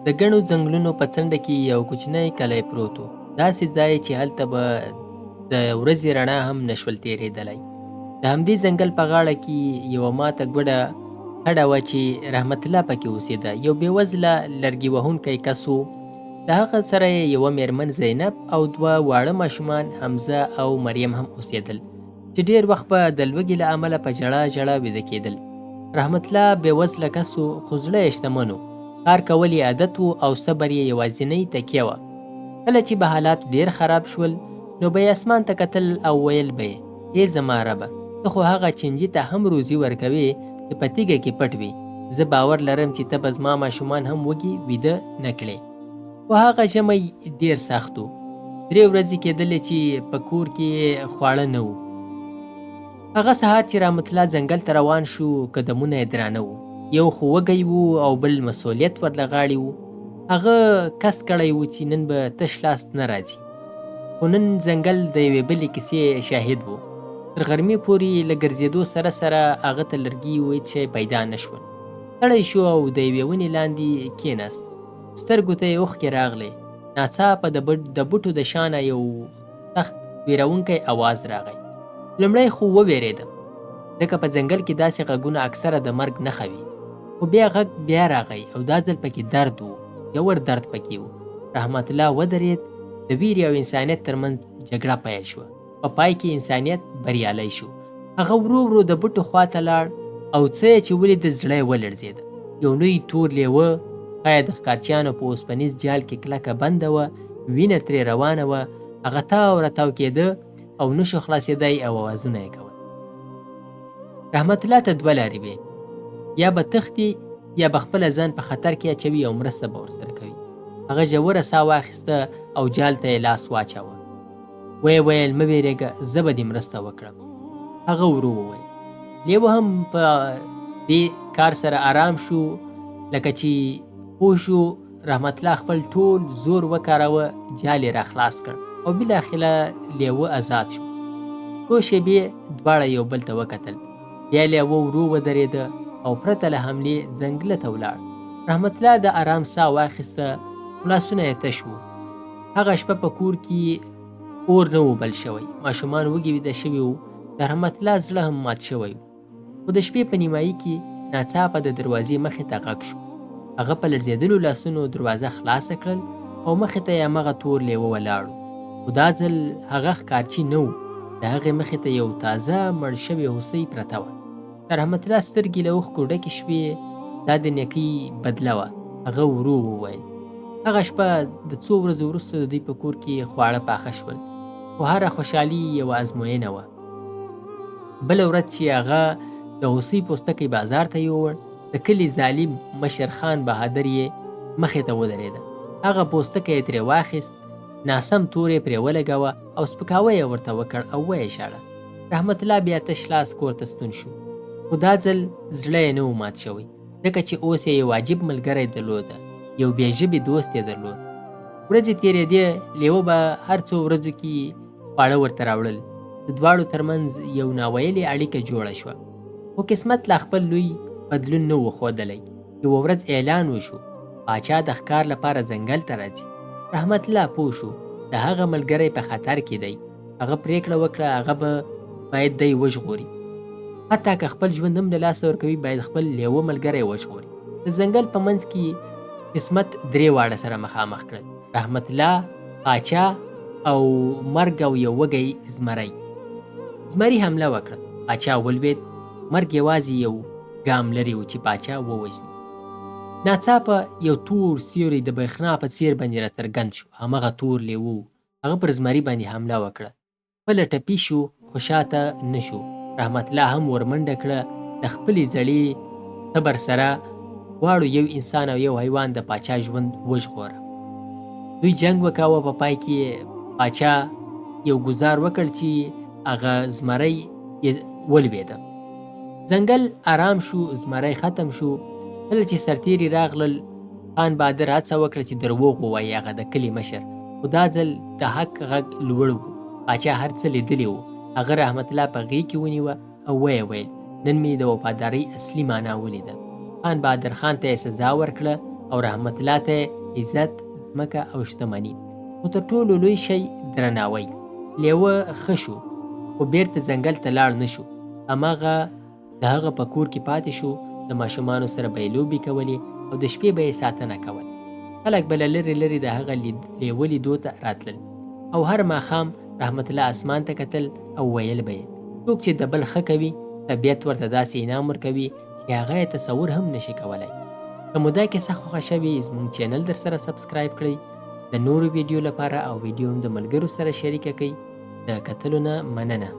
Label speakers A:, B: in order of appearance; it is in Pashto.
A: د ګڼو ځنګلونو په څنډه کې یو کوچنی کلی پروت و. داسې ځای چې هلته به د ورځې رڼا هم نشول تېرېدلی. د همدې ځنګل په غاړه کې یوه ماته ګوډه کډه وه چې رحمت الله پکې اوسېده. یو بېوزله لرګي وهونکی کس و. د هغه سره یې یوه مېرمن زینب او دوه واړه ماشومان حمزه او مریم هم اوسېدل چې ډېر وخت به د لوږې له امله په ژړا ژړا ویده کېدل. رحمت الله بېوزله کس و خو زړه یې شتمن و. کار کول یې عادت و او صبر یې یوازینۍ تکیه وه. کله چې به حالات ډېر خراب شول نو به یې اسمان ته کتل او ویل به یې: ای زما ربه، ته خو هغه چینجي ته هم روزي ورکوې چې په تیږه کې پټ وي. زه باور لرم چې ته به زما ماشومان هم وږي ویده نه کړې. خو هغه ژمی ډېر سخت و. 3 ورځې کېدلې چې په کور کې خواړه نه وو. هغه سهار چې رحمت الله ځنګل ته روان شو قدمونه یې درانه وو. یو خو وږی و او بل مسؤلیت ورله غاړې و. هغه کس کړی و چې نن به تش لاس نه راځي. خو نن ځنګل د یوې بلې کیسې شاهد و. تر غرمې پورې له ګرځېدو سره سره هغه ته لرګي وهیڅ شی پیدا نه شول. ستړی شو او د یوې ونې لاندې کېناست. سترګو ته یې اوښکې راغلې. ناڅاپه د بوټو د شانه یو سخت ویرونکی اواز راغی. لومړی خو وویرېدم، ځکه په ځنګل کې داسې غږونه اکثره د مرګ نښه وي. خو بیا غږ بیا راغی او دا ځل پکې درد و. ژور درد پکې و. رحمت الله ودرېد. د ویرې او انسانیت ترمنځ جګړه پیل شوه. په پای کې انسانیت بریالی شو. هغه ورو ورو د بوټو خواته لاړ او څه یې چې ولید زړه یې ولړزېده. یو لوی تور لیوه، ښایي د ښکارچیانو په اوسپنیز جال کې کلکه بنده وه، وینه ترې روانه وه. هغه تاو راتاو کېده او نشو خلاصېدی او اوازونه یې کول. رحمت الله ته 2 لارې وې: یا به تښتي یا به خپله ځان په خطر کې اچوي او مرسته به ورسره کوي. هغه ژوره ساه واخیسته او جال ته یې لاس واچاوه. ویې ویل: مه ویرېږه، زه به دې مرسته وکړم. هغه ورو وویل. لیوه هم په دې کار سره آرام شو. لکه چې پوه شو رحمت الله خپل ټول زور وکاراوه، جال یې راخلاص کړ او بالاخره لیوه آزاد شو. څو شېبې دواړه یو بل ته وکتل. بیا لیوه ورو ودرېده او پرته له حملې ځنګله ته ولاړ. رحمت الله د آرام ساه واخیسته. لاسونه یې تش وو. هغه شپه په کور کې اور نه و بل شوی. ماشومان وږي ویده شوي وو. د رحمت الله زړه هم مات شوی و. خو د شپې په نیمایي کې ناڅاپه د دروازې مخې ته غږ شو. هغه په لړزېدلو لاسونو دروازه خلاصه کړل او مخې ته یې همغه تور لیوه ولاړ و. خو دا ځل هغه ښکارچي نه و. د هغې مخې ته یو تازه مړ شوې هوسۍ پرته وه. د رحمت الله سترګې له اوښکو ډکې شوې. دا د نیکۍ بدله وه. هغه ورو وویل: هغه شپه د څو ورځو وروسته د دوی په کور کې خواړه پاخه شول. خو هره خوشحالي یوه ازموینه وه. بله ورځ چې هغه د هوسۍ پوستکی بازار ته یووړ، د کلي ظالم مشر خان بهادر یې مخې ته ودرېده. هغه پوستکی یې ترې واخیست، ناسم تور یې پرې ولګاوه او سپکاوی یې ورته وکړ او ویې ژاړه. رحمت الله بیا تش لاس کور ته ستون شو. خو دا ځل زړه یې نه و مات شوی، ځکه چې اوس یې یو عجیب ملګری درلوده، یو بې ژبې دوست یې درلود. ورځې تېرېدې، لیوه به هر څو ورځو کې خواړه ورته راوړل. د دواړو ترمنځ یو ناویلې اړیکه جوړه شوه. خو قسمت لا خپل لوی بدلون نه و ښودلی. یوه ورځ اعلان وشو: پاچا د ښکار لپاره ځنګل ته راځي. رحمت الله پوه شو د هغه ملګری په خطر کې دی. هغه پرېکړه وکړه هغه به باید دی وژغوري. حتی که خپل ژوند هم له لاسه ورکوي، باید خپل لیوه ملګری وژغوري. د ځنګل په منځ کې قسمت 3 واړه سره مخامخ کړل: رحمت الله، پاچا او مرګ او یو وږی زمری. زمري حمله وکړه. پاچا ولوېد. مرګ یوازې یو ګام لرې و چې پاچا ووژني. ناڅاپه یو تور سیوری د برېښنا په څېر باندې راڅرګند شو. همغه تور لیوه و. هغه پر زمري باندې حمله وکړه. خپله ټپي شو خو شاته نه شو. رحمت الله هم ورمنډه کړه. د خپلې زړې صبر سره دواړو، یو انسان او یو حیوان، د پاچا ژوند وژغوره. دوی جنګ وکاوه. په پای کې پاچا یو ګزار وکړ چې هغه زمری یې ولوېده. ځنګل آرام شو. زمری ختم شو. کله چې سرتېري راغلل، خان بهادر هڅه وکړه چې دروغ ووایي، هغه د کلي مشر. خو دا ځل د حق غږ لوړ و. پاچا هر څه لیدلی و. هغه رحمت الله په غېږ کې ونیوه او ویې ویل: نن مې د وفادارۍ اصلي معنا ولیده. خان بهادر خان ته یې سزا ورکړه او رحمت الله ته عزت، ځمکه او شتمني. خو تر ټولو لوی شی درناوی. لیوه ښه شو خو بیرته ځنګل ته لاړ نه شو. هماغه د هغه په کور کې پاتې شو. د ماشومانو سره به یې لوبې کولې او د شپې به یې ساتنه کوله. خلک به له لرې لرې د هغه لیوه لیدو ته راتلل او هر ماښام رحمت الله اسمان ته کتل او ویل به یې څوک چې د بل ښه کوي طبیعت ورته داسې انعام ورکوي چې هغه یې تصور هم نشي کولی. که مو دا کیسه خوښه شوې زموږ چینل در سره سبسکرایب کړئ. د نورو ویډیو لپاره او ویډیو هم د ملګرو سره شریکه کړئ. د کتلو نه مننه.